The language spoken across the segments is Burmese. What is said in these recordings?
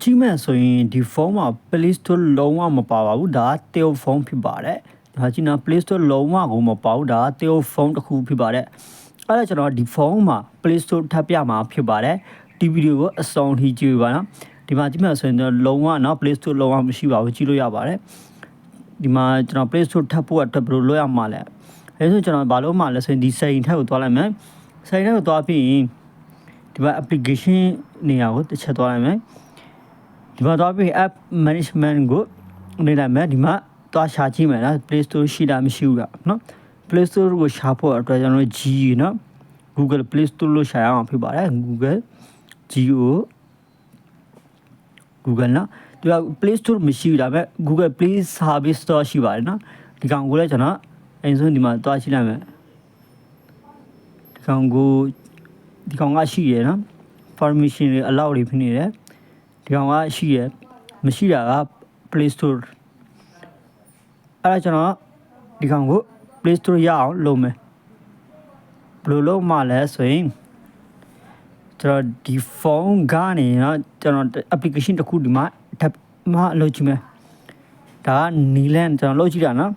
ကြည့်မဲ့ဆိုရင်ဒီဖုန်းမှာ Play Store လုံးဝမပါပါဘူးဒါက Teo ဖုန်းဖြစ်ပါတယ်ဒါကြည့်နော် Play Store လုံးဝကိုမပါဘူးဒါက Teo ဖုန်းတစ်ခုဖြစ်ပါတယ်အဲ့ဒါကျွန်တော်ဒီဖုန်းမှာ Play Store ထပ်ပြမှာဖြစ်ပါတယ်ဒီဗီဒီယိုကိုအဆုံးထိကြည့်ပါနော်ဒီမှာကြည့်မဲ့ဆိုရင်လုံးဝနော် Play Store လုံးဝမရှိပါဘူးကြည့်လို့ရပါတယ်ဒီမှာကျွန်တော် Play Store ထပ်ဖို့အတွက်ဘယ်လိုလုပ်ရမှာလဲအဲဆိုကျွန်တော်ဘာလို့မှလဲဆိုရင်ဒီ setting ထပ်ကိုသွားလိုက်မယ် setting ထပ်ကိုသွားပြီးရင်ဒီမှာ application နေရာကိုတစ်ချက်သွားလိုက်မယ်ဒီမှာတော့ပြီး app management ကိုနေလိုက်မယ်ဒီမှာသွားရှာကြည့်မယ်နော် Play Store ရှိတာမရှိဘူးလားနော် Play Store ကိုရှာဖို့အတွက်ကျွန်တော် G နော် Google Play Store လို့ရှာရအောင်ဖြစ်ပါတယ် Google Google နော်ဒီက Play Store မရှိဘူးဒါပေမဲ့ Google Play Service Store ရှိပါတယ်နော်ဒီကောင်ကိုလည်းကျွန်တော်အရင်ဆုံးဒီမှာသွားကြည့်လိုက်မယ်ဒီကောင်ကရှိရယ်နော် permission တွေ allow တွေဖြစ်နေတယ်ဒီကောင်ကရှိရမရှိတာက Play Store အဲ့ဒါကျွန်တော်ဒီကောင်ကို Play Store ရအောင်လုပ်မယ်ဘယ်လိုလုပ်မှလဲဆိုရင်ကျွန်တော်ဒီဖုန်းကနေနော်ကျွန်တော် application တစ်ခုဒီမှာထပ်မှလုပ်ကြည့်မယ်ဒါကနီလန်ကျွန်တော်လုပ်ကြည့်တာနော်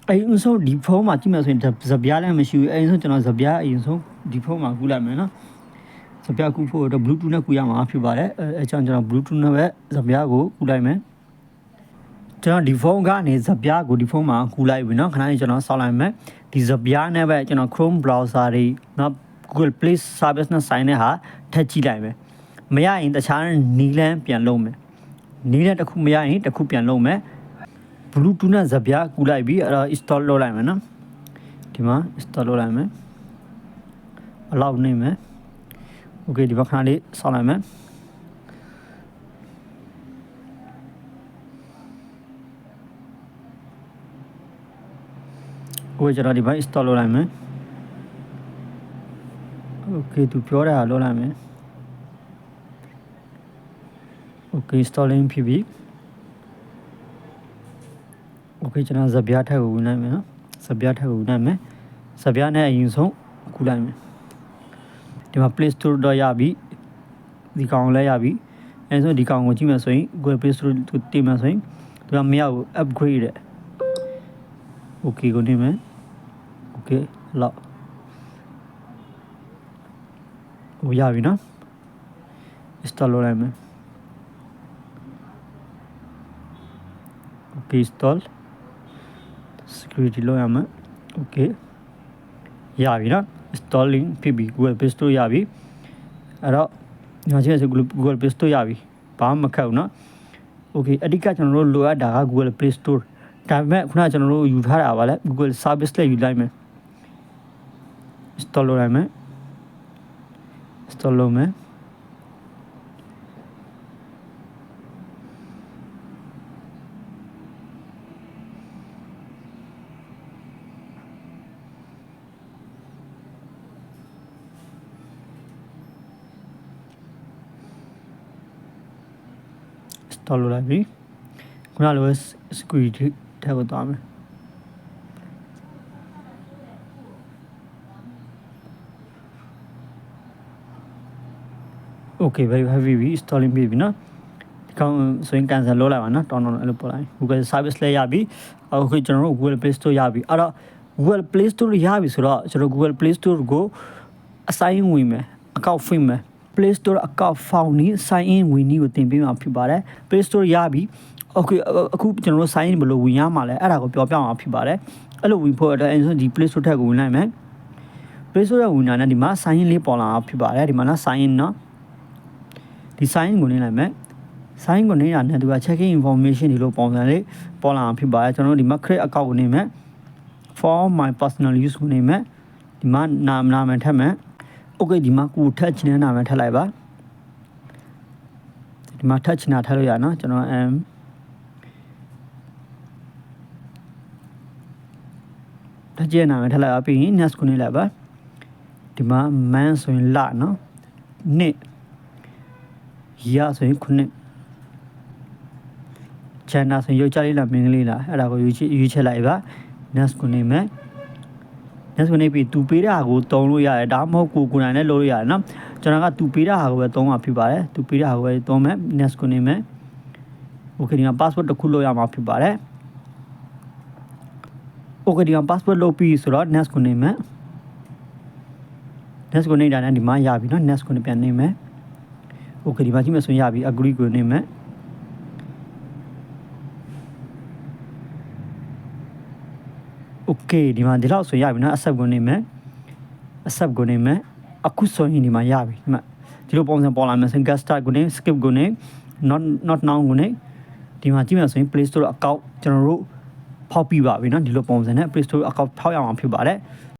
အရင်ဆုံးဒီဖုန်းမှာကြည့်မယ်ဆိုရင်ဇပြားလည်းမရှိဘူးအရင်ဆုံးကျွန်တော်ဇပြားအရင်ဆုံးဒီဖုန်းမှာကူးလိုက်မယ်နော်ဇပြားကူးဖို့တော့ Bluetooth နဲ့ကူးရမှာဖြစ်ပါတယ်အဲကြောင့်ကျွန်တော် Bluetooth နဲ့ပဲဇပြားကိုကူးလိုက်မယ်ကျွန်တော်ဒီဖုန်းကနေဇပြားကိုဒီဖုန်းမှာကူးလိုက်ပြီနော်ခဏလေးကျွန်တော်ဆောက်လိုက်မယ်ဒီဇပြားနဲ့ပဲကျွန်တော် Chrome browser တွေနော် Google Play Service နဲ့ဆိုင်တဲ့ဟာထပ်ကြည့်လိုက်မယ်မရရင်တခြားနီလန်းပြန်လုပ်မယ်နီလန်းတစ်ခုမရရင်တစ်ခုပြန်လုပ်မယ် Bluetooth နဲ့ဇပြားကူးလိုက်ပြီအဲ့တော့ install လုပ်လိုက်မယ်နော်ဒီမှာ install လုပ်လိုက်မယ်အလောက်နေမယ် Okay ဒီဘက်ခဏလေးဆောင်းလိုက်မယ်ကျွန်တော်ဒီဘက် install လုပ်လိုက်မယ် Okay သူပြောတာလုပ်လိုက်မယ် Okay installing ဖြစ်ပြီ Okay ကျွန်တော်ဇပြားထက်ကိုဝင်လိုက်မယ်နော်ဇပြားထက်ကိုဝင်လိုက်မယ်ဇပြားနဲ့အရင်ဆုံးကူးလိုက်မယ်ဒီမှာ Play Store တော့ရပြီဒီကောင်လည်းရပြီအဲဆိုဒီကောင်ကိုကြည့်မယ်ဆိုရင် Google Play Store ကိုတင်မယ်ဆိုရင်ဒီမှာမရဘူး upgrade တဲ့ Okay ကိုနေမယ် Okay လောက်ဟိုရပြီနော် install လုပ်လိုက်မယ် Okay install security လုပ်ရမယ် Okay ရပြီနော် installing ဖြစ်ပြီ Google Play Store ရပြီအဲ့တော့ညီမချင်းဆို Google Play Store ရပြီဘာမှမခက်ဘူးနော် Okay အဓိကကျွန်တော်တို့လိုအပ်တာက Google Play Store ဒါပေမဲ့ခုနကကျွန်တော်တို့ယူထားတာပါလဲ Google Service လည်းယူလိုက်မယ် install လုပ်လိုက်မယ် install လုပ်မယ်တော်လို့လိုက်ပြီခုနလို security ထည့်ဖို့သွားမယ် Okay very heavy ပြီ installing ပြီနော်ဒီကောင်ဆိုရင် cancel လုပ်လိုက်ပါနော်တောင်းအဲ့လိုပို့လိုက် Google Service လည်းရပြီအခုကျွန်တော်တို့ Google Play Store ရပြီအဲ့တော့ Google Play Store ရပြီဆိုတော့ကျွန်တော် Google Play Store ကို assign ဝင်မယ်အကောင့်ဖွင့်မယ်Play Store အကောင့် found နီး sign in ဝင်နီးကိုတင်ပေးမှာဖြစ်ပါတယ် Play Store ရပြီ Okay အခုကျွန်တော်တို့ sign in ဘယ်လိုဝင်ရမှာလဲအဲ့ဒါကိုပြောပြမှာဖြစ်ပါတယ်အဲ့လိုဝင်ဖို့အတွက်အဲ့ဆိုဒီ Play Store ထက်ကိုဝင်လိုက်မယ် Play Store ဝင်လာတဲ့ဒီမှာ sign in လေးပေါ်လာမှာဖြစ်ပါတယ်ဒီမှာနော် sign in နော်ဒီ sign in ကိုနေလိုက်မယ် sign in ကိုနေတာနဲ့သူက checking information ဒီလိုပုံစံလေးပေါ်လာမှာဖြစ်ပါတယ်ကျွန်တော်တို့ဒီမှာ create account ကိုနေမယ် for my personal use ကိုနေမယ်ဒီမှာနာမည်ထည့်မယ်Okay ဒီမှာကိုထက်ချင်တဲ့နာမည်ထည့်လိုက်ပါဒီမှာထက်ချင်တာထည့်လို့ရနော်ကျွန်တော်ထက်ချင်နာမည်ထည့်လိုက်ပါပြီးရင် next ကိုနေလိုက်ပါဒီမှာ man ဆိုရင်လနော်နှစ်ရဆိုရင်ခုနှစ် channel ဆိုရင်ရုပ်ချလေးလားမင်းကလေးလားအဲ့ဒါကိုရွေးချက်လိုက်ပါ next ကိုနေမယ်next ကိုနေပြီးသူပေးတာကိုတုံးလို့ရတယ်ဒါမှမဟုတ်ကိုယ်နိုင်လည်းလုပ်လို့ရတယ်နော် ကျွန်တော်ကသူပေးတာဟာကိုပဲသုံးမှာဖြစ်ပါတယ်သူပေးတာဟာကိုပဲသုံးမယ် next ကိုနေမယ် okay ဒီမှာ password တစ်ခုလုပ်ရမှာဖြစ်ပါတယ် okay ဒီမှာ password လုပ်ပြီးဆိုတော့ next ကိုနေမယ် next ကိုနေတာနဲ့ဒီမှာရပြီเนาะ next ကိုနေပြန်နေမယ် okay ဒီမှာကြည့်မယ်ဆိုရင်ရပြီ agree ကိုနေမယ် okay ဒီမှာဒီလောက်ဆိုရပြီเนาะ accept ကိုနေမယ် accept ကိုနေမယ်အခုဆိုရင်ဒီမှာရပြီဒီမှာဒီလိုပုံစံပေါ်လာမယ်ဆိုရင် get start ကိုနေ skip ကိုနေ not now ကိုနေဒီမှာကြည့်မယ်ဆိုရင် Play Store account ကျွန်တော်တို့ဖောက်ပြီးပါပြီเนาะဒီလိုပုံစံနဲ့ Play Store account ဖောက်ရအောင်ဖြစ်ပါတယ်